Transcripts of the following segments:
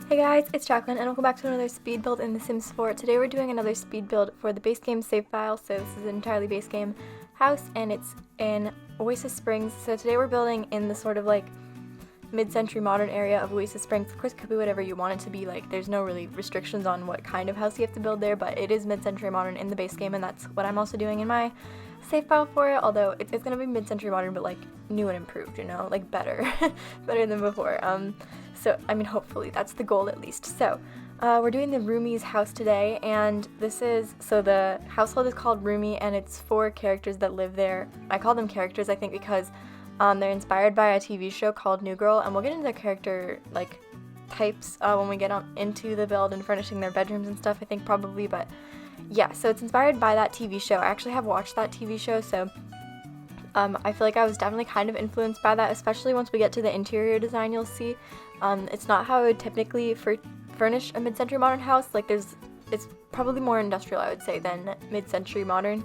Hey guys, it's Jacqueline and welcome back to another speed build in The Sims 4. Today we're doing another speed build for the base game save file, so this is an entirely base game house and it's in Oasis Springs. So today we're building in the sort of like mid-century modern area of Oasis Springs. Of course it could be whatever you want it to be, like there's no really restrictions on what kind of house you have to build there, but it is mid-century modern in the base game and that's what I'm also doing in my save file for it, although it's going to be mid-century modern but like new and improved, you know, like better better than before. So I mean hopefully that's the goal at least. So we're doing the Roomies house today, and this is, so the household is called Roomie and it's 4 characters that live there. I call them characters I think because they're inspired by a TV show called New Girl, and we'll get into their character like types when we get into the build and furnishing their bedrooms and stuff I think probably, but yeah, so it's inspired by that TV show. I actually have watched that TV show, so I feel like I was definitely kind of influenced by that, especially once we get to the interior design you'll see. It's not how I would typically furnish a mid-century modern house. Like it's probably more industrial I would say than mid-century modern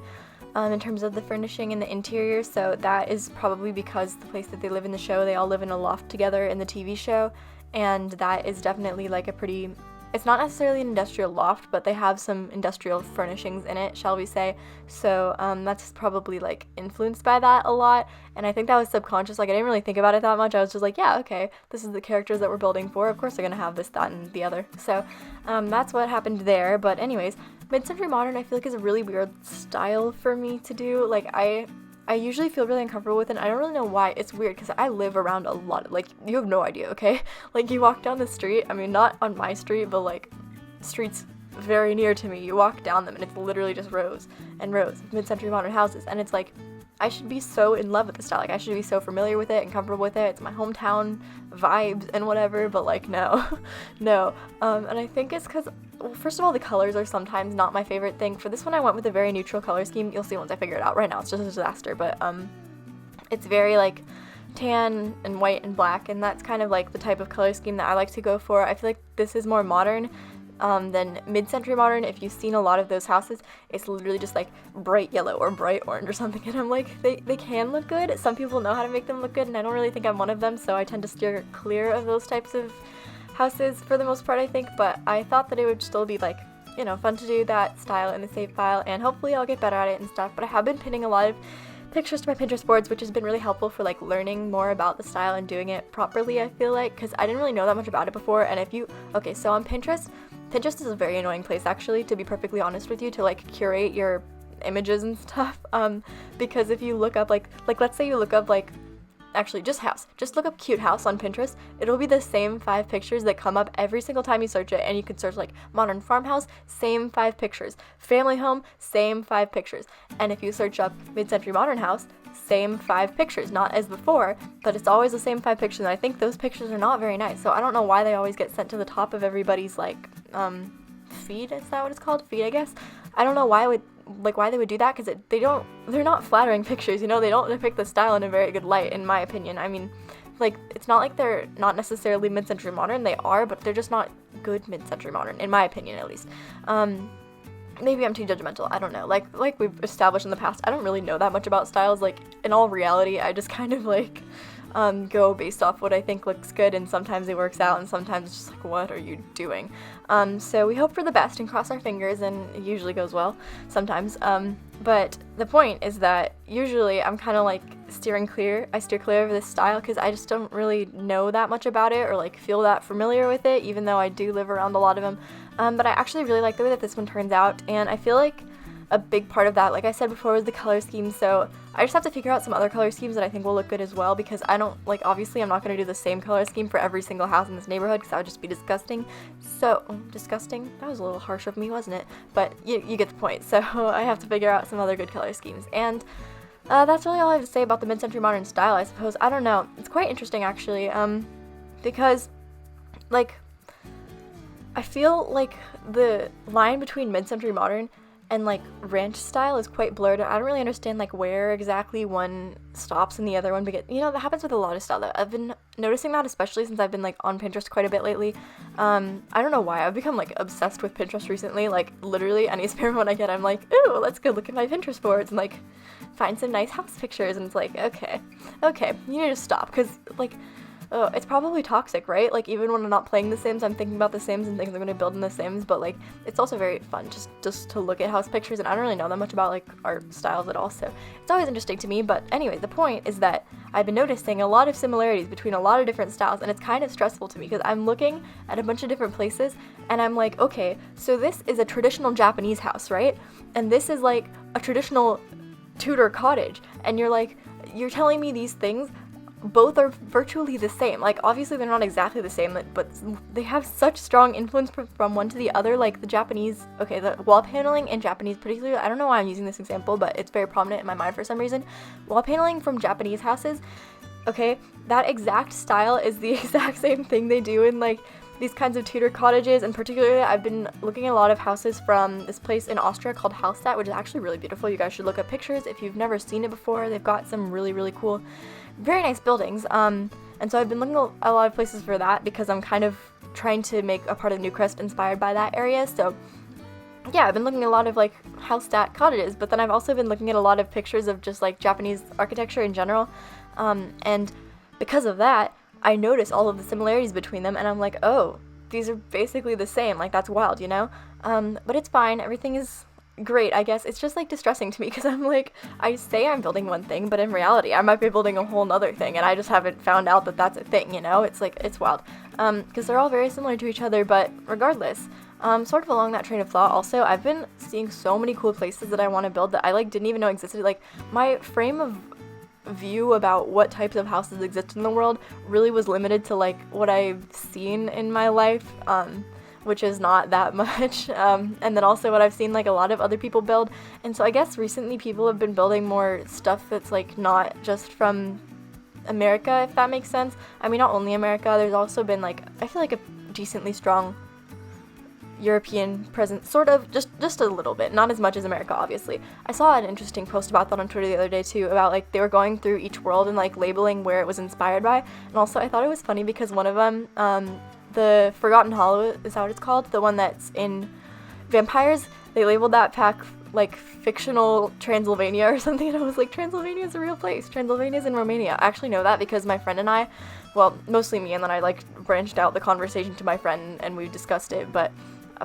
in terms of the furnishing and the interior, so that is probably because the place that they live in the show, they all live in a loft together in the TV show, and that is definitely like a pretty, it's not necessarily an industrial loft, but they have some industrial furnishings in it, shall we say, so that's probably like influenced by that a lot, and I think that was subconscious. Like I didn't really think about it that much. I was just like, yeah, okay, this is the characters that we're building for, of course they're gonna have this, that, and the other, so that's what happened there. But anyways, mid-century modern I feel like is a really weird style for me to do. Like I usually feel really uncomfortable with it, and I don't really know why. It's weird because I live around a lot of, like, you have no idea, okay? Like, you walk down the street, I mean, not on my street, but, like, streets very near to me, you walk down them, and it's literally just rows and rows of mid-century modern houses, and it's like, I should be so in love with the style, like, I should be so familiar with it and comfortable with it, it's my hometown vibes and whatever, but, like, no, no, and I think it's because, well, first of all, the colors are sometimes not my favorite thing. For this one I went with a very neutral color scheme. You'll see once I figure it out. Right now it's just a disaster, but it's very like tan and white and black, and that's kind of like the type of color scheme that I like to go for. I feel like this is more modern than mid-century modern. If you've seen a lot of those houses, it's literally just like bright yellow or bright orange or something, and I'm like, they can look good. Some people know how to make them look good, and I don't really think I'm one of them, so I tend to steer clear of those types of houses for the most part I think, but I thought that it would still be like, you know, fun to do that style in the save file, and hopefully I'll get better at it and stuff. But I have been pinning a lot of pictures to my Pinterest boards, which has been really helpful for like learning more about the style and doing it properly, I feel like, because I didn't really know that much about it before. And if you, okay, so on Pinterest is a very annoying place actually, to be perfectly honest with you, to like curate your images and stuff, because if you look up like let's say you look up like, actually, just house. Just look up cute house on Pinterest. It'll be the same 5 pictures that come up every single time you search it, and you can search like modern farmhouse, same 5 pictures. Family home, same 5 pictures. And if you search up mid-century modern house, same 5 pictures. Not as before, but it's always the same 5 pictures, and I think those pictures are not very nice. So I don't know why they always get sent to the top of everybody's like feed, is that what it's called? Feed, I guess. I don't know why they would do that, because they're not flattering pictures, you know, they don't depict the style in a very good light, in my opinion. I mean, like, it's not like they're not necessarily mid-century modern, they are, but they're just not good mid-century modern, in my opinion at least. Maybe I'm too judgmental, I don't know. Like we've established in the past, I don't really know that much about styles. Like, in all reality, I just kind of like go based off what I think looks good, and sometimes it works out and sometimes it's just like, what are you doing? So we hope for the best and cross our fingers, and it usually goes well sometimes, but the point is that usually I'm kind of like I steer clear of this style because I just don't really know that much about it or like feel that familiar with it, even though I do live around a lot of them, but I actually really like the way that this one turns out, and I feel like a big part of that, like I said before, was the color scheme, so I just have to figure out some other color schemes that I think will look good as well, because I don't, like, obviously I'm not going to do the same color scheme for every single house in this neighborhood, because that would just be disgusting. So, disgusting? That was a little harsh of me, wasn't it? But you get the point, so I have to figure out some other good color schemes, and that's really all I have to say about the mid-century modern style, I suppose. I don't know, it's quite interesting actually, because, like, I feel like the line between mid-century modern and like ranch style is quite blurred. I don't really understand like where exactly one stops and the other one begins. You know, that happens with a lot of style though. I've been noticing that, especially since I've been like on Pinterest quite a bit lately. I don't know why, I've become like obsessed with Pinterest recently. Like literally any spare moment I get, I'm like, ooh, let's go look at my Pinterest boards and like find some nice house pictures, and it's like, okay, you need to stop, because like oh, it's probably toxic, right? Like, even when I'm not playing The Sims, I'm thinking about The Sims and things I'm gonna build in The Sims, but like, it's also very fun just to look at house pictures, and I don't really know that much about like art styles at all, so it's always interesting to me. But anyway, the point is that I've been noticing a lot of similarities between a lot of different styles, and it's kind of stressful to me because I'm looking at a bunch of different places and I'm like, okay, so this is a traditional Japanese house, right? And this is like a traditional Tudor cottage, and you're telling me these things both are virtually the same. Like, obviously they're not exactly the same, but they have such strong influence from one to the other. Like the Japanese, okay, the wall paneling in Japanese particularly, I don't know why I'm using this example, but it's very prominent in my mind for some reason. Wall paneling from Japanese houses, okay, that exact style is the exact same thing they do in like these kinds of Tudor cottages, and particularly I've been looking at a lot of houses from this place in Austria called Hallstatt, which is actually really beautiful. You guys should look up pictures if you've never seen it before. They've got some really, really cool, very nice buildings. And so I've been looking at a lot of places for that because I'm kind of trying to make a part of Newcrest inspired by that area. So yeah, I've been looking at a lot of like Hallstatt cottages, but then I've also been looking at a lot of pictures of just like Japanese architecture in general. And because of that, I notice all of the similarities between them, and I'm like, oh, these are basically the same. Like, that's wild, you know? But it's fine. Everything is great, I guess. It's just, like, distressing to me because I'm like, I say I'm building one thing, but in reality, I might be building a whole nother thing, and I just haven't found out that that's a thing, you know? It's, like, it's wild. Because they're all very similar to each other, but regardless, sort of along that train of thought, also, I've been seeing so many cool places that I want to build that I, like, didn't even know existed. Like, my frame of view about what types of houses exist in the world really was limited to like what I've seen in my life, which is not that much, and then also what I've seen like a lot of other people build. And so I guess recently people have been building more stuff that's like not just from America, if that makes sense. I mean, not only America, there's also been like, I feel like a decently strong European presence, sort of, just a little bit, not as much as America, obviously. I saw an interesting post about that on Twitter the other day too, about like they were going through each world and like labeling where it was inspired by. And also I thought it was funny because one of them, the Forgotten Hollow, is that what it's called? The one that's in vampires, they labeled that pack like fictional Transylvania or something, and I was like, Transylvania is a real place. Transylvania is in Romania. I actually know that because my friend and I, well, mostly me, and then I like branched out the conversation to my friend and we discussed it, but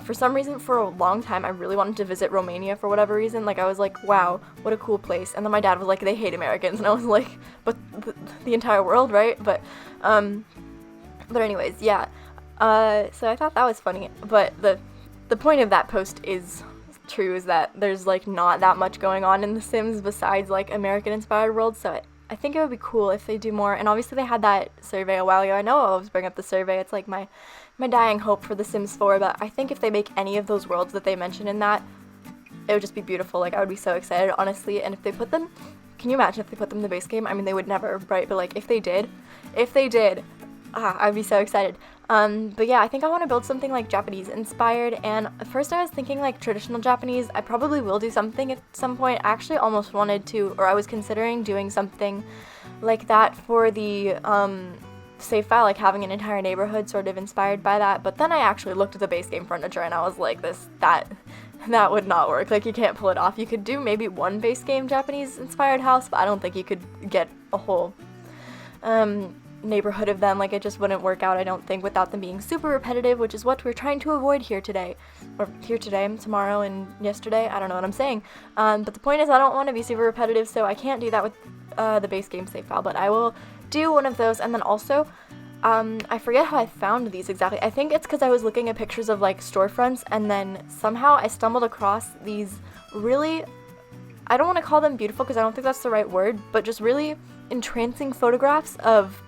for some reason, for a long time, I really wanted to visit Romania for whatever reason. Like, I was like, wow, what a cool place. And then my dad was like, they hate Americans. And I was like, but the entire world, right? But anyways, yeah. So I thought that was funny. But the point of that post is true, is that there's, like, not that much going on in The Sims besides, like, American-inspired worlds. So I think it would be cool if they do more. And obviously they had that survey a while ago. I know I always bring up the survey. It's like my dying hope for The Sims 4, but I think if they make any of those worlds that they mention in that, it would just be beautiful. Like, I would be so excited, honestly. And if they put them, can you imagine if they put them in the base game? I mean, they would never, right? But like, if they did, I'd be so excited. But yeah, I think I want to build something like Japanese inspired, and at first I was thinking like traditional Japanese. I probably will do something at some point. I actually almost wanted to, or I was considering doing something like that for the save file, like having an entire neighborhood sort of inspired by that. But then I actually looked at the base game furniture and I was like, that would not work. Like, you can't pull it off. You could do maybe one base game Japanese inspired house, but I don't think you could get a whole neighborhood of them. Like, it just wouldn't work out, I don't think, without them being super repetitive, which is what we're trying to avoid here today, tomorrow, and yesterday. I don't know what I'm saying. But the point is, I don't want to be super repetitive, so I can't do that with the base game save file, but I will do one of those. And then also, I forget how I found these exactly. I think it's because I was looking at pictures of like storefronts, and then somehow I stumbled across these really, I don't want to call them beautiful because I don't think that's the right word, but just really entrancing photographs of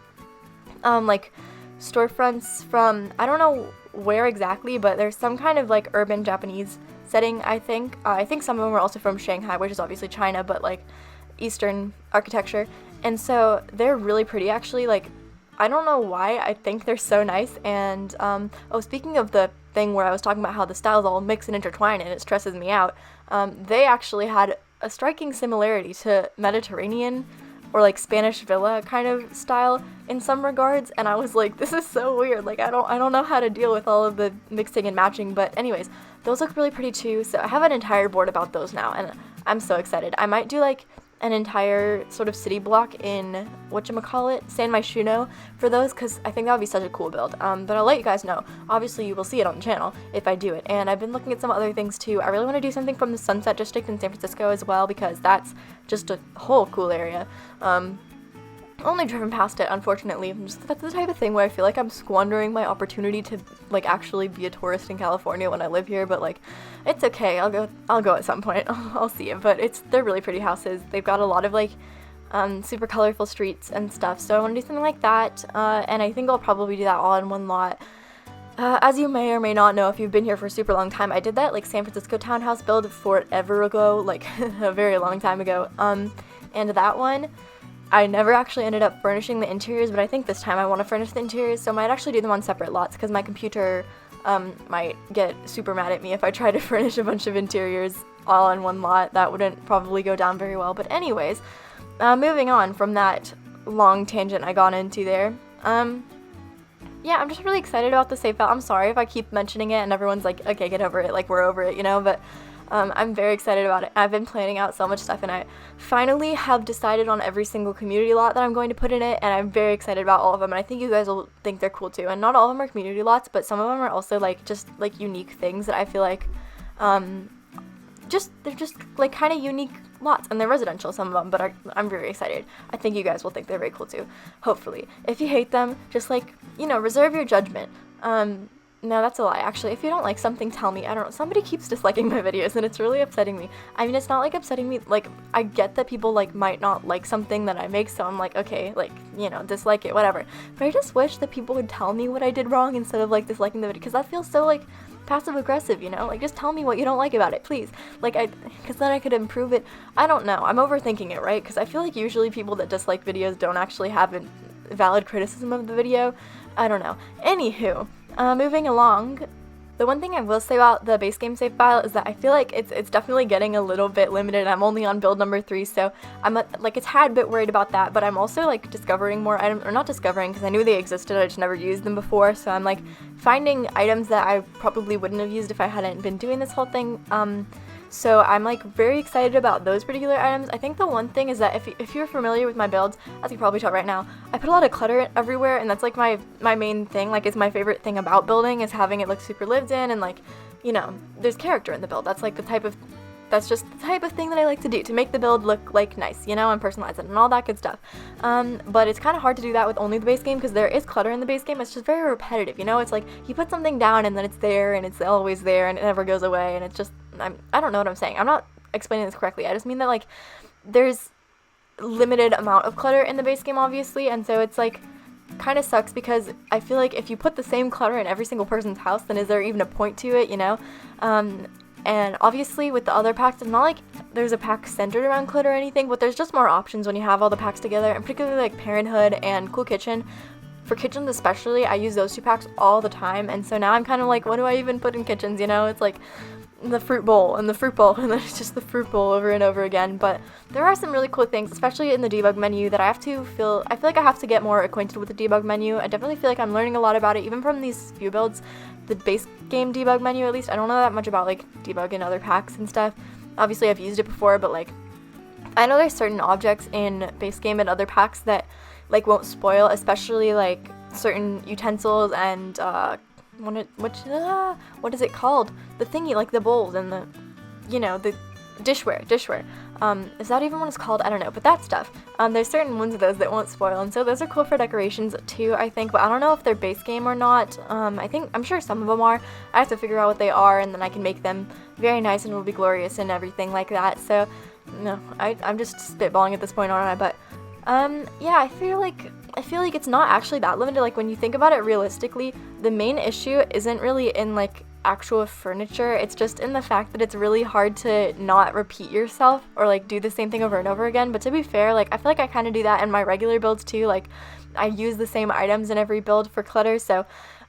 like storefronts from, I don't know where exactly, but there's some kind of like urban Japanese setting, I think. I think some of them were also from Shanghai, which is obviously China, but like Eastern architecture. And so they're really pretty, actually. Like, I don't know why, I think they're so nice. And speaking of the thing where I was talking about how the styles all mix and intertwine and it stresses me out, they actually had a striking similarity to Mediterranean or like Spanish villa kind of style in some regards, and I was like, this is so weird. Like, I don't know how to deal with all of the mixing and matching. But anyways, those look really pretty too. So I have an entire board about those now, and I'm so excited. I might do like an entire sort of city block in whatchamacallit, San Myshuno for those, because I think that would be such a cool build. But I'll let you guys know. Obviously, you will see it on the channel if I do it. And I've been looking at some other things too. I really want to do something from the Sunset District in San Francisco as well, because that's just a whole cool area. Only driven past it, unfortunately. That's the type of thing where I feel like I'm squandering my opportunity to like actually be a tourist in California when I live here, but like it's okay. I'll go at some point. I'll see it. But they're really pretty houses. They've got a lot of like super colorful streets and stuff. So I want to do something like that. And I think I'll probably do that all in one lot. As you may or may not know, if you've been here for a super long time, I did that like San Francisco townhouse build forever ago, like a very long time ago. And that one, I never actually ended up furnishing the interiors, but I think this time I want to furnish the interiors, so I might actually do them on separate lots, because my computer might get super mad at me if I try to furnish a bunch of interiors all in one lot. That wouldn't probably go down very well. But anyways, moving on from that long tangent I got into there, yeah, I'm just really excited about the save file. I'm sorry if I keep mentioning it and everyone's like, okay, get over it, like we're over it, you know, but I'm very excited about it. I've been planning out so much stuff, and I finally have decided on every single community lot that I'm going to put in it, and I'm very excited about all of them, and I think you guys will think they're cool too. And not all of them are community lots, but some of them are also like just like unique things that I feel like they're just like kind of unique lots, and they're residential, some of them, but I'm very excited. I think you guys will think they're very cool too, hopefully. If you hate them, just like, you know, reserve your judgment. No, that's a lie, actually. If you don't like something, tell me. I don't know. Somebody keeps disliking my videos, and it's really upsetting me. I mean, it's not, like, upsetting me. Like, I get that people, like, might not like something that I make, so I'm like, okay, like, you know, dislike it, whatever. But I just wish that people would tell me what I did wrong instead of, like, disliking the video, because that feels so, like, passive-aggressive, you know? Like, just tell me what you don't like about it, please. Like, because then I could improve it. I don't know. I'm overthinking it, right? Because I feel like usually people that dislike videos don't actually have a valid criticism of the video. I don't know. Anywho. Moving along, the one thing I will say about the base game save file is that I feel like it's definitely getting a little bit limited. I'm only on build number 3, so I'm like a tad bit worried about that, but I'm also like discovering more items, or not discovering, because I knew they existed, I just never used them before, so I'm like finding items that I probably wouldn't have used if I hadn't been doing this whole thing. So I'm like very excited about those particular items. I think the one thing is that if you're familiar with my builds, as you can probably tell right now, I put a lot of clutter everywhere, and that's like my main thing. Like, it's my favorite thing about building is having it look super lived in, and like, you know, there's character in the build. That's like that's just the type of thing that I like to do, to make the build look like nice, you know, and personalize it and all that good stuff. But it's kind of hard to do that with only the base game, because there is clutter in the base game. It's just very repetitive, you know. It's like you put something down and then it's there, and it's always there, and it never goes away, and it's just, I don't know what I'm saying. I'm not explaining this correctly. I just mean that like there's limited amount of clutter in the base game, obviously, and so it's like kind of sucks, because I feel like if you put the same clutter in every single person's house, then is there even a point to it, you know? And obviously with the other packs, it's not like there's a pack centered around clutter or anything, but there's just more options when you have all the packs together, and particularly like Parenthood and Cool Kitchen. For kitchens especially, I use those 2 packs all the time, and so now I'm kind of like, what do I even put in kitchens, you know? It's like the fruit bowl, and then it's just the fruit bowl over and over again. But there are some really cool things, especially in the debug menu, that I feel like I have to get more acquainted with the debug menu. I definitely feel like I'm learning a lot about it, even from these few builds. The base game debug menu, at least, I don't know that much about like debug in other packs and stuff. Obviously I've used it before, but like I know there's certain objects in base game and other packs that like won't spoil, especially like certain utensils and what is it called? The thingy, like the bowls and the, you know, the dishware. Is that even what it's called? I don't know, but that stuff. There's certain ones of those that won't spoil, and so those are cool for decorations too, I think, but I don't know if they're base game or not. I'm sure some of them are. I have to figure out what they are, and then I can make them very nice and will be glorious and everything like that. So, no, I'm just spitballing at this point, aren't I? But, yeah, I feel like it's not actually that limited. Like, when you think about it realistically, the main issue isn't really in like actual furniture. It's just in the fact that it's really hard to not repeat yourself or like do the same thing over and over again. But to be fair, like I feel like I kind of do that in my regular builds too. Like I use the same items in every build for clutter, so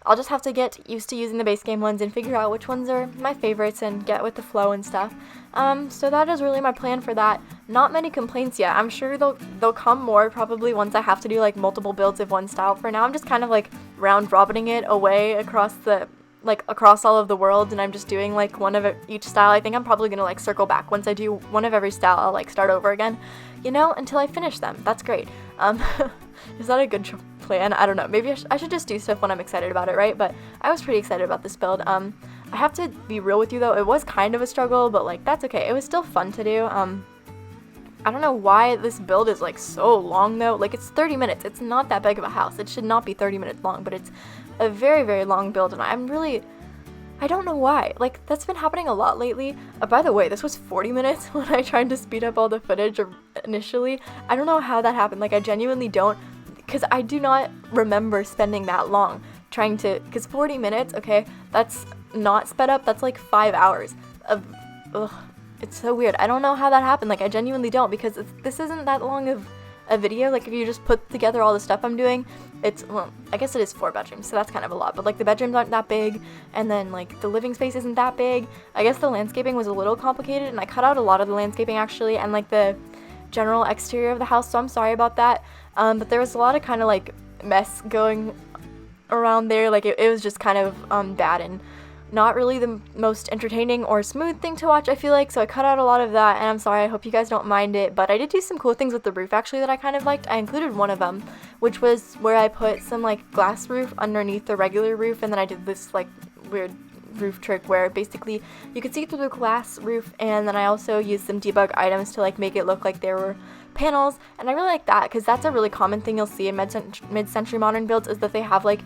I'll just have to get used to using the base game ones and figure out which ones are my favorites and get with the flow and stuff. So that is really my plan for that. Not many complaints yet. I'm sure they'll come more probably once I have to do like multiple builds of one style. For now, I'm just kind of like round robining it away across the like across all of the world, and I'm just doing like one of each style. I think I'm probably gonna like circle back once I do one of every style. I'll like start over again, you know, until I finish them. That's great. Is that a good plan? I don't know. Maybe I should just do stuff when I'm excited about it, right? But I was pretty excited about this build. I have to be real with you though, it was kind of a struggle, but like that's okay. It was still fun to do. I don't know why this build is like so long though. Like it's 30 minutes. It's not that big of a house. It should not be 30 minutes long, but it's a very, very long build, and I don't know why. Like that's been happening a lot lately. By the way, this was 40 minutes when I tried to speed up all the footage initially. I don't know how that happened. Like I genuinely don't, because I do not remember spending that long trying to, because 40 minutes, okay, that's not sped up. That's like 5 hours of, ugh. It's so weird. I don't know how that happened. Like, I genuinely don't, because this isn't that long of a video. Like, if you just put together all the stuff I'm doing, it's, well, I guess it is 4 bedrooms, so that's kind of a lot. But, like, the bedrooms aren't that big, and then, like, the living space isn't that big. I guess the landscaping was a little complicated, and I cut out a lot of the landscaping, actually, and, like, the general exterior of the house, so I'm sorry about that. But there was a lot of kind of, like, mess going around there. Like, it was just kind of bad, and not really the most entertaining or smooth thing to watch, I feel like, so I cut out a lot of that, and I'm sorry, I hope you guys don't mind it, but I did do some cool things with the roof, actually, that I kind of liked. I included one of them, which was where I put some, like, glass roof underneath the regular roof, and then I did this, like, weird roof trick where basically you could see through the glass roof, and then I also used some debug items to, like, make it look like there were panels, and I really like that, because that's a really common thing you'll see in mid-century modern builds, is that they have, like,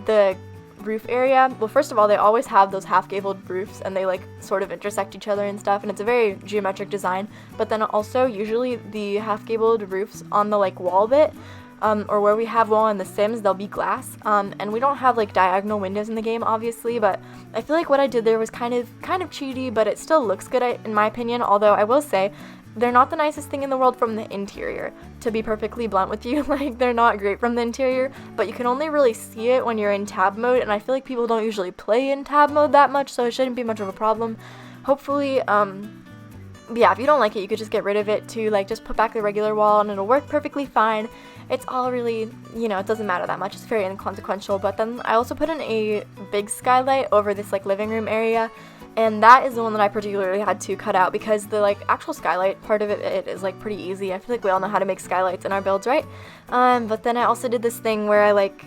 the roof area. Well, first of all, they always have those half-gabled roofs, and they like sort of intersect each other and stuff, and it's a very geometric design. But then also usually the half-gabled roofs on the like wall bit, or where we have wall in The Sims, they'll be glass, and we don't have like diagonal windows in the game, obviously, but I feel like what I did there was kind of cheaty, but it still looks good in my opinion. Although I will say they're not the nicest thing in the world from the interior, to be perfectly blunt with you. Like, they're not great from the interior, but you can only really see it when you're in tab mode, and I feel like people don't usually play in tab mode that much, so it shouldn't be much of a problem. Hopefully, yeah, if you don't like it, you could just get rid of it too, like, just put back the regular wall, and it'll work perfectly fine. It's all really, you know, it doesn't matter that much, it's very inconsequential. But then I also put in a big skylight over this, like, living room area, and that is the one that I particularly had to cut out, because the like actual skylight part of it is like pretty easy. I feel like we all know how to make skylights in our builds, right? But then I also did this thing where I like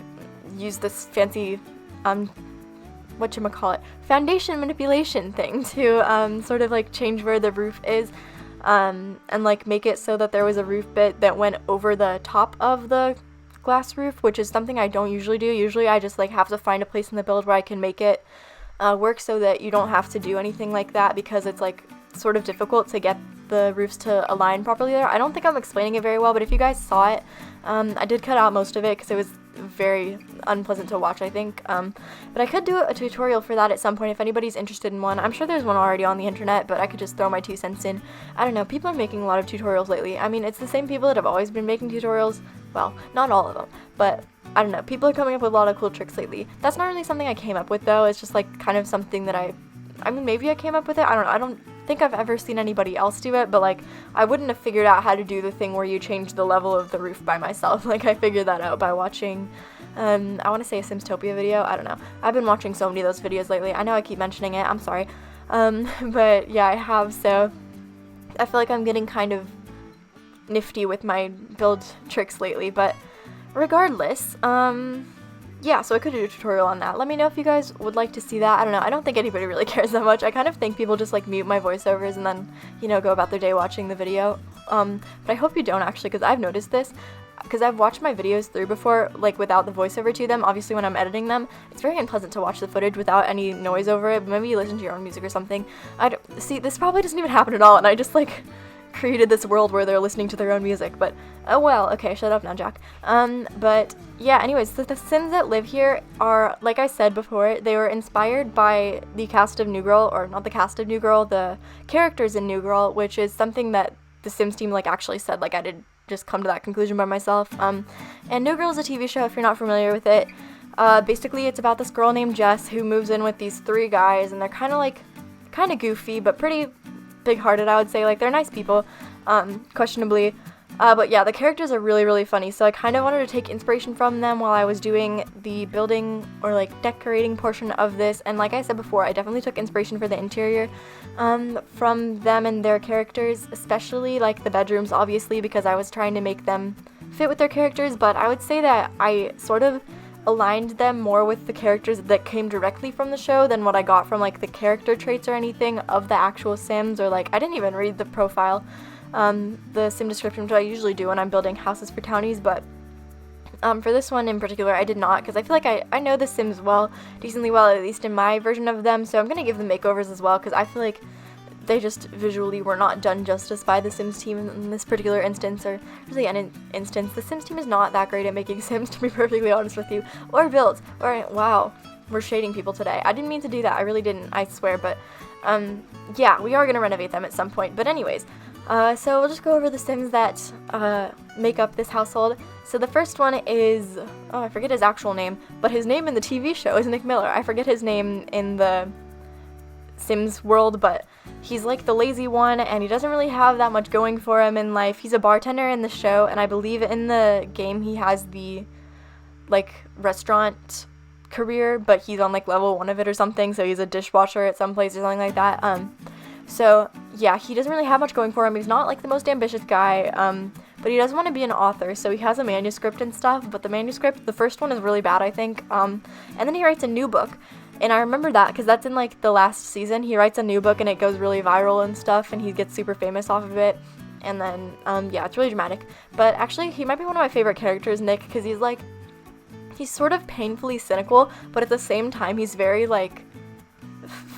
used this fancy whatchamacallit, foundation manipulation thing to sort of like change where the roof is, and like make it so that there was a roof bit that went over the top of the glass roof, which is something I don't usually do. Usually I just like have to find a place in the build where I can make it work so that you don't have to do anything like that, because it's like sort of difficult to get the roofs to align properly there. I don't think I'm explaining it very well, but if you guys saw it, I did cut out most of it because it was very unpleasant to watch, I think. But I could do a tutorial for that at some point if anybody's interested in one. I'm sure there's one already on the internet, but I could just throw my 2 cents in. I don't know, people are making a lot of tutorials lately. I mean, it's the same people that have always been making tutorials. Well, not all of them, but I don't know, people are coming up with a lot of cool tricks lately. That's not really something I came up with though, it's just like kind of something that I mean, maybe I came up with it, I don't know, I don't think I've ever seen anybody else do it, but like, I wouldn't have figured out how to do the thing where you change the level of the roof by myself. Like, I figured that out by watching, I want to say a Simstopia video, I don't know. I've been watching so many of those videos lately, I know I keep mentioning it, I'm sorry. But yeah, I have, so I feel like I'm getting kind of nifty with my build tricks lately, but regardless, yeah, so I could do a tutorial on that. Let me know if you guys would like to see that. I don't know, I don't think anybody really cares that much. I kind of think people just like mute my voiceovers and then, you know, go about their day watching the video. But I hope you don't actually, because I've noticed this, because I've watched my videos through before, like without the voiceover to them. Obviously when I'm editing them, it's very unpleasant to watch the footage without any noise over it. Maybe you listen to your own music or something. See, this probably doesn't even happen at all, and I just like created this world where they're listening to their own music, but oh well, okay, shut up now, Jack. But yeah, anyways, the Sims that live here are, like I said before, they were inspired by the cast of New Girl, or not the cast of New Girl, the characters in New Girl, which is something that the Sims team like actually said, like I did just come to that conclusion by myself. And New Girl is a TV show if you're not familiar with it. Basically it's about this girl named Jess who moves in with these 3 guys, and they're kind of goofy, but pretty big-hearted, I would say. Like, they're nice people, questionably. But yeah, the characters are really, really funny, so I kind of wanted to take inspiration from them while I was doing the building or like decorating portion of this. And like I said before, I definitely took inspiration for the interior from them and their characters, especially like the bedrooms, obviously, because I was trying to make them fit with their characters. But I would say that I sort of aligned them more with the characters that came directly from the show than what I got from like the character traits or anything of the actual Sims, or like I didn't even read the profile, the sim description, which I usually do when I'm building houses for townies, but for this one in particular I did not, because I feel like I know the Sims decently well, at least in my version of them, so I'm going to give them makeovers as well, because I feel like they just visually were not done justice by the Sims team in this particular instance, or really any instance. The Sims team is not that great at making Sims, to be perfectly honest with you, or builds, or wow, we're shading people today. I didn't mean to do that, I really didn't, I swear, but yeah, we are going to renovate them at some point, but anyways. So we'll just go over the Sims that make up this household. So the first one is, oh, I forget his actual name, but his name in the TV show is Nick Miller. I forget his name in the Sims world, but he's like the lazy one, and he doesn't really have that much going for him in life. He's a bartender in the show, and I believe in the game he has the like restaurant career, but he's on like level 1 of it or something, so he's a dishwasher at some place or something like that. So yeah, he doesn't really have much going for him. He's not like the most ambitious guy, but he does want to be an author, so he has a manuscript and stuff, but the manuscript, the first one, is really bad, I think, and then he writes a new book, and I remember that because that's in like the last season. He writes a new book and it goes really viral and stuff, and he gets super famous off of it, and then yeah, it's really dramatic. But actually he might be one of my favorite characters, Nick, because he's sort of painfully cynical, but at the same time he's very like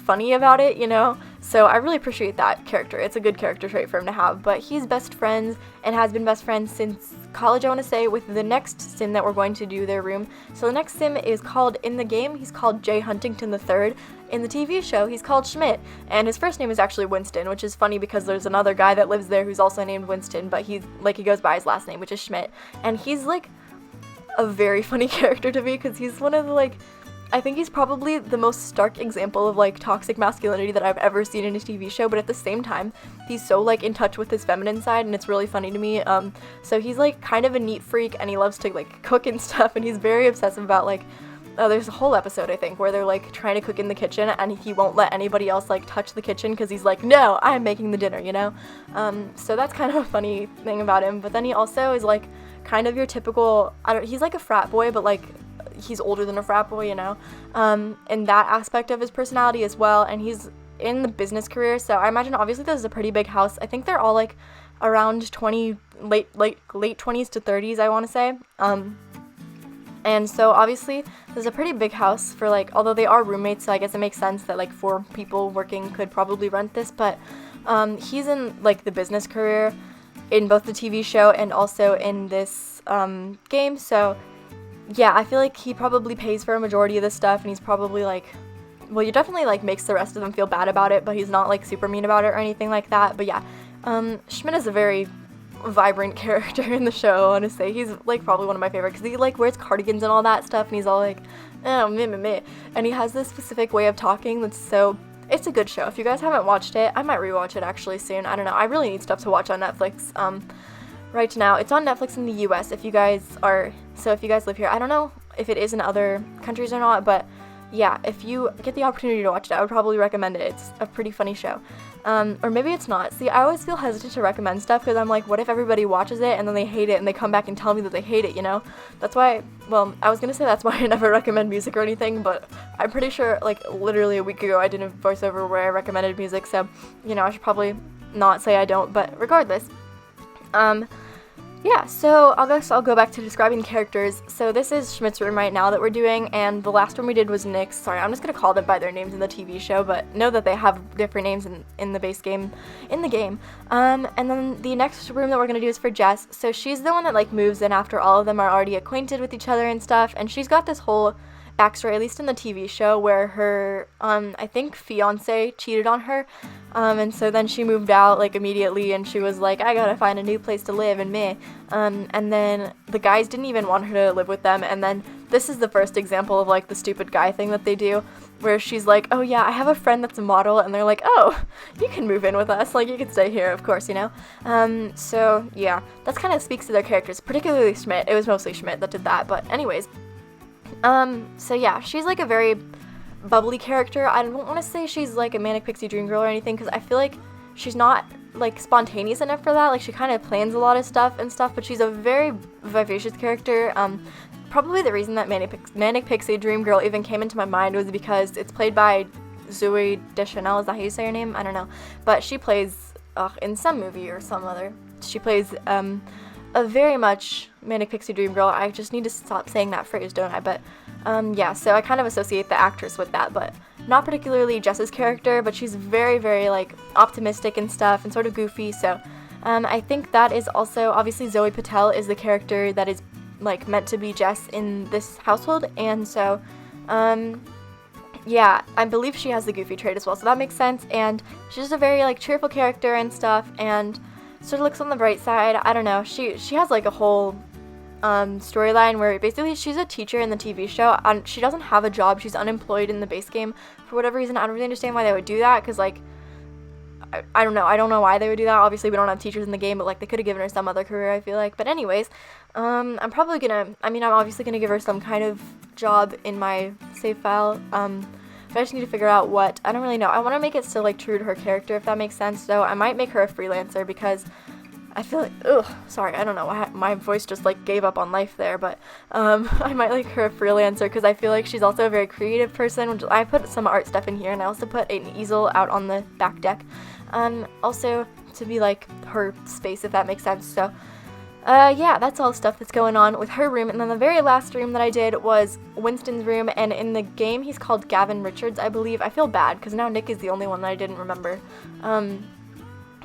funny about it, you know? So I really appreciate that character. It's a good character trait for him to have. But he's best friends and has been best friends since college, I want to say, with the next sim that we're going to do, their room. So the next sim is called, in the game, he's called Jay Huntington III. In the TV show, he's called Schmidt. And his first name is actually Winston, which is funny because there's another guy that lives there who's also named Winston, but he goes by his last name, which is Schmidt. And he's like a very funny character to me because he's one of the like, I think he's probably the most stark example of like toxic masculinity that I've ever seen in a TV show, but at the same time he's so like in touch with his feminine side, and it's really funny to me. So he's like kind of a neat freak, and he loves to like cook and stuff, and he's very obsessive about like, there's a whole episode I think where they're like trying to cook in the kitchen and he won't let anybody else like touch the kitchen because he's like, no, I'm making the dinner, you know? So that's kind of a funny thing about him. But then he also is like kind of your typical, he's like a frat boy, but like he's older than a frat boy, you know, in that aspect of his personality as well. And he's in the business career, so I imagine obviously this is a pretty big house. I think they're all like around 20, late 20s to 30s, I want to say. And so obviously there's a pretty big house for like, although they are roommates, so I guess it makes sense that like 4 people working could probably rent this. But he's in like the business career in both the TV show and also in this game, so yeah, I feel like he probably pays for a majority of this stuff, and he's probably like, well, you definitely like makes the rest of them feel bad about it, but he's not like super mean about it or anything like that. But yeah, Schmidt is a very vibrant character in the show, I want to say. He's like probably one of my favorites because he like wears cardigans and all that stuff, and he's all like, oh, meh. And he has this specific way of talking that's so, it's a good show. If you guys haven't watched it, I might rewatch it actually soon. I don't know, I really need stuff to watch on Netflix. Right now, it's on Netflix in the US if you guys live here. I don't know if it is in other countries or not, but yeah, if you get the opportunity to watch it, I would probably recommend it. It's a pretty funny show. Or maybe it's not. See, I always feel hesitant to recommend stuff because I'm like, what if everybody watches it and then they hate it and they come back and tell me that they hate it, you know? That's why, well, I was gonna say that's why I never recommend music or anything, but I'm pretty sure, like, literally a week ago I did a voiceover where I recommended music, so, you know, I should probably not say I don't, but regardless. Yeah, so I'll go back to describing characters. So this is Schmidt's room right now that we're doing, and the last one we did was Nick's. Sorry, I'm just gonna call them by their names in the TV show, but know that they have different names in the base game, in the game. And then the next room that we're gonna do is for Jess. So she's the one that like moves in after all of them are already acquainted with each other and stuff, and she's got this whole backstory, at least in the TV show, where her, I think fiance cheated on her, and so then she moved out, like, immediately, and she was like, I gotta find a new place to live, and meh, and then the guys didn't even want her to live with them, and then this is the first example of, like, the stupid guy thing that they do. where she's like, oh yeah, I have a friend that's a model, and they're like, oh, you can move in with us, like, you can stay here, of course, you know. So yeah, that kind of speaks to their characters, particularly Schmidt. It was mostly Schmidt that did that, but anyways. So yeah, she's like a very bubbly character. I don't want to say she's like a manic pixie dream girl or anything, because I feel like she's not like spontaneous enough for that. Like, she kind of plans a lot of stuff and stuff, but she's a very vivacious character. Probably the reason that Manic Pixie Dream Girl even came into my mind was because it's played by Zooey Deschanel. Is that how you say her name? I don't know. But she plays, in some movie or some other, she plays a very much Manic Pixie Dream Girl. I just need to stop saying that phrase, don't I? But yeah, so I kind of associate the actress with that, but not particularly Jess's character, but she's very, very like optimistic and stuff and sort of goofy. So I think that is also, obviously Zoe Patel is the character that is like meant to be Jess in this household, and so yeah, I believe she has the goofy trait as well, so that makes sense. And she's just a very like cheerful character and stuff, and sort of looks on the bright side. I don't know, she has like a whole storyline where basically she's a teacher in the TV show, and she doesn't have a job. She's unemployed in the base game for whatever reason. I don't really understand why they would do that, because like I don't know why they would do that. Obviously we don't have teachers in the game, but like they could have given her some other career, I feel like. But anyways, I'm obviously gonna give her some kind of job in my save file, but I just need to figure out what. I don't really know. I want to make it still like true to her character, if that makes sense. So I might make her a freelancer, because I feel like, sorry, I don't know why my voice just like gave up on life there, but I might make her a freelancer, because I feel like she's also a very creative person. Which I put some art stuff in here, and I also put an easel out on the back deck, also to be like her space, if that makes sense. So yeah, that's all stuff that's going on with her room. And then the very last room that I did was Winston's room, and in the game he's called Gavin Richards, I believe. I feel bad because now Nick is the only one that I didn't remember.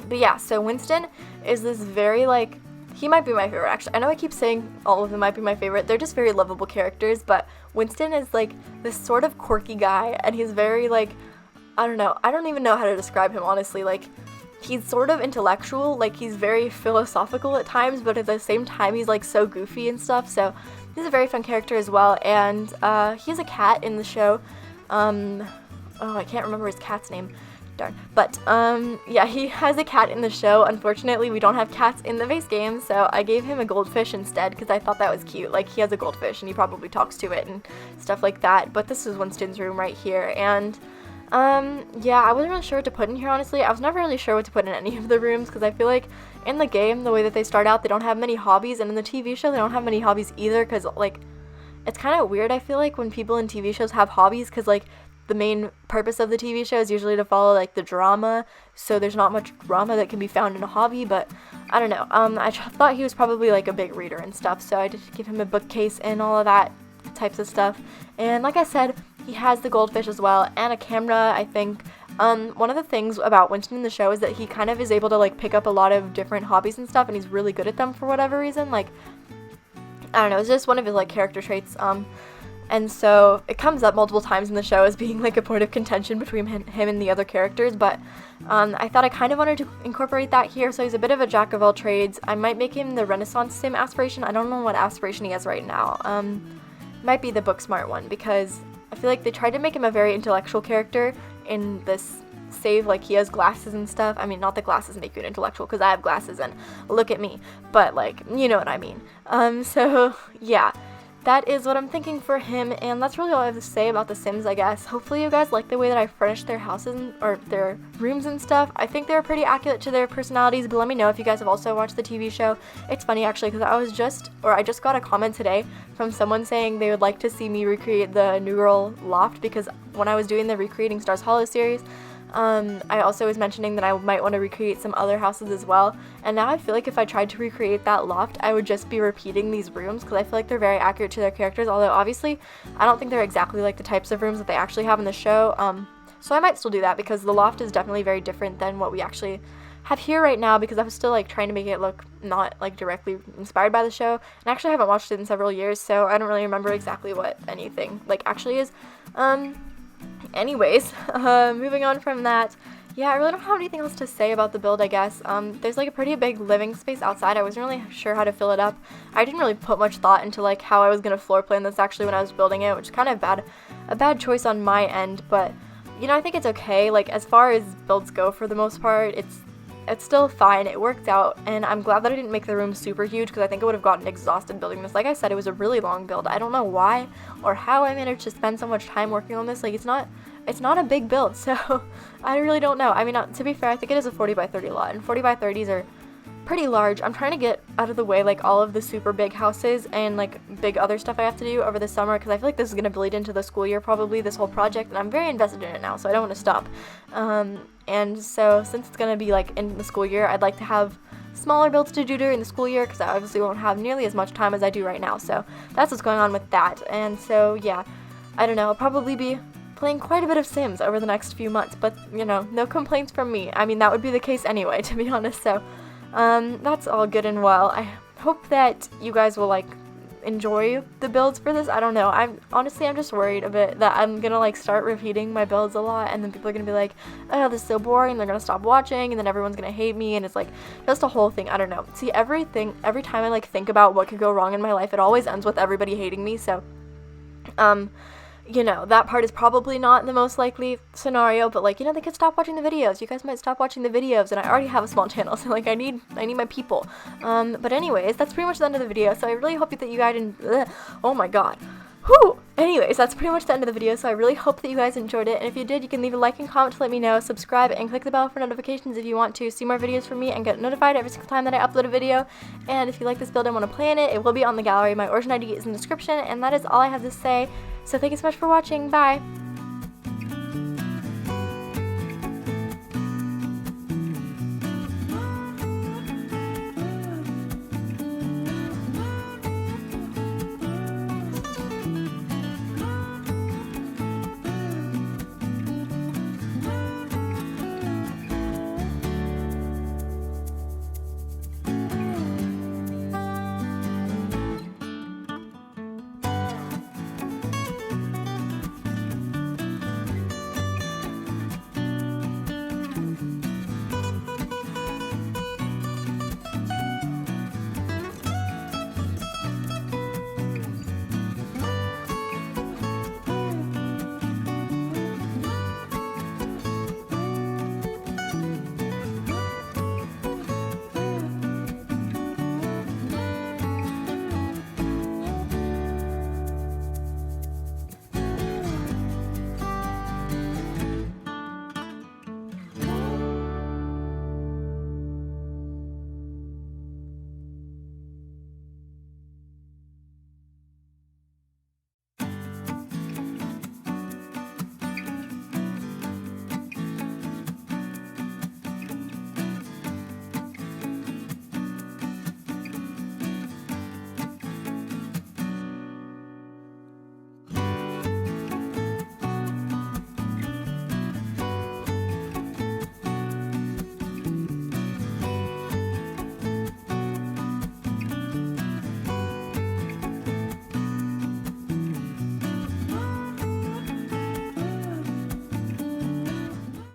But yeah, so Winston is this very like, he might be my favorite actually. I know I keep saying all of them might be my favorite. They're just very lovable characters, but Winston is like this sort of quirky guy, and he's very like, I don't know, I don't even know how to describe him honestly. Like, he's sort of intellectual, like he's very philosophical at times, but at the same time he's like so goofy and stuff. So he's a very fun character as well. And he has a cat in the show. I can't remember his cat's name, darn. But yeah, he has a cat in the show. Unfortunately we don't have cats in the base game, so I gave him a goldfish instead, because I thought that was cute. Like, he has a goldfish and he probably talks to it and stuff like that. But this is Winston's room right here, and yeah, I wasn't really sure what to put in here, honestly. I was never really sure what to put in any of the rooms, because I feel like in the game, the way that they start out, they don't have many hobbies, and in the TV show, they don't have many hobbies either, because, like, it's kind of weird, I feel like, when people in TV shows have hobbies, because, like, the main purpose of the TV show is usually to follow, like, the drama, so there's not much drama that can be found in a hobby. But I don't know, I thought he was probably, like, a big reader and stuff, so I did give him a bookcase and all of that types of stuff. And like I said, he has the goldfish as well, and a camera, I think. One of the things about Winston in the show is that he kind of is able to, like, pick up a lot of different hobbies and stuff, and he's really good at them for whatever reason. Like, I don't know, it's just one of his, like, character traits. And so it comes up multiple times in the show as being, like, a point of contention between him and the other characters, but I thought I kind of wanted to incorporate that here. So he's a bit of a jack of all trades. I might make him the Renaissance sim aspiration. I don't know what aspiration he has right now. Might be the book smart one, because I feel like they tried to make him a very intellectual character in this save. Like, he has glasses and stuff. I mean, not that glasses make you an intellectual, because I have glasses and look at me, but, like, you know what I mean. So yeah, that is what I'm thinking for him, and that's really all I have to say about The Sims, I guess. Hopefully you guys like the way that I furnished their houses, or their rooms and stuff. I think they're pretty accurate to their personalities, but let me know if you guys have also watched the TV show. It's funny, actually, because I just got a comment today from someone saying they would like to see me recreate the New Girl loft, because when I was doing the Recreating Stars Hollow series, I also was mentioning that I might want to recreate some other houses as well, and now I feel like if I tried to recreate that loft, I would just be repeating these rooms, because I feel like they're very accurate to their characters, although obviously I don't think they're exactly like the types of rooms that they actually have in the show, so I might still do that, because the loft is definitely very different than what we actually have here right now, because I was still, like, trying to make it look not, like, directly inspired by the show, and I actually haven't watched it in several years, so I don't really remember exactly what anything, like, actually is. Anyways, moving on from that, yeah, I really don't have anything else to say about the build, I guess. There's, like, a pretty big living space outside. I wasn't really sure how to fill it up. I didn't really put much thought into, like, how I was gonna floor plan this actually when I was building it, which is kind of bad. a bad choice on my end, but you know, I think it's okay. Like, as far as builds go, for the most part, it's still fine. It worked out, and I'm glad that I didn't make the room super huge, because I think I would have gotten exhausted building this. Like I said, it was a really long build. I don't know why or how I managed to spend so much time working on this. Like, it's not a big build, so I really don't know. I mean, to be fair, I think it is a 40 by 30 lot, and 40 by 30s are pretty large. I'm trying to get out of the way, like, all of the super big houses and, like, big other stuff I have to do over the summer, because I feel like this is going to bleed into the school year, probably, this whole project, and I'm very invested in it now, so I don't want to stop. And so, since it's going to be, like, in the school year, I'd like to have smaller builds to do during the school year, because I obviously won't have nearly as much time as I do right now, so that's what's going on with that. And so, yeah, I don't know, I'll probably be playing quite a bit of Sims over the next few months, but, you know, no complaints from me. I mean, that would be the case anyway, to be honest, so that's all good and well. I hope that you guys will, like, enjoy the builds for this. I don't know. I'm just worried a bit that I'm gonna, like, start repeating my builds a lot, and then people are gonna be like, oh, this is so boring, they're gonna stop watching, and then everyone's gonna hate me, and it's, like, just a whole thing. I don't know. See, every time I, like, think about what could go wrong in my life, it always ends with everybody hating me, so, you know, that part is probably not the most likely scenario, but, like, you know, they could stop watching the videos. You guys might stop watching the videos, and I already have a small channel, so, like, I need my people. But anyways, that's pretty much the end of the video, so I really hope that you guys oh my god. Whew! Anyways, that's pretty much the end of the video, so I really hope that you guys enjoyed it, and if you did, you can leave a like and comment to let me know, subscribe, and click the bell for notifications if you want to see more videos from me and get notified every single time that I upload a video. And if you like this build and want to play in it, it will be on the gallery. My origin ID is in the description, and that is all I have to say. So thank you so much for watching. Bye!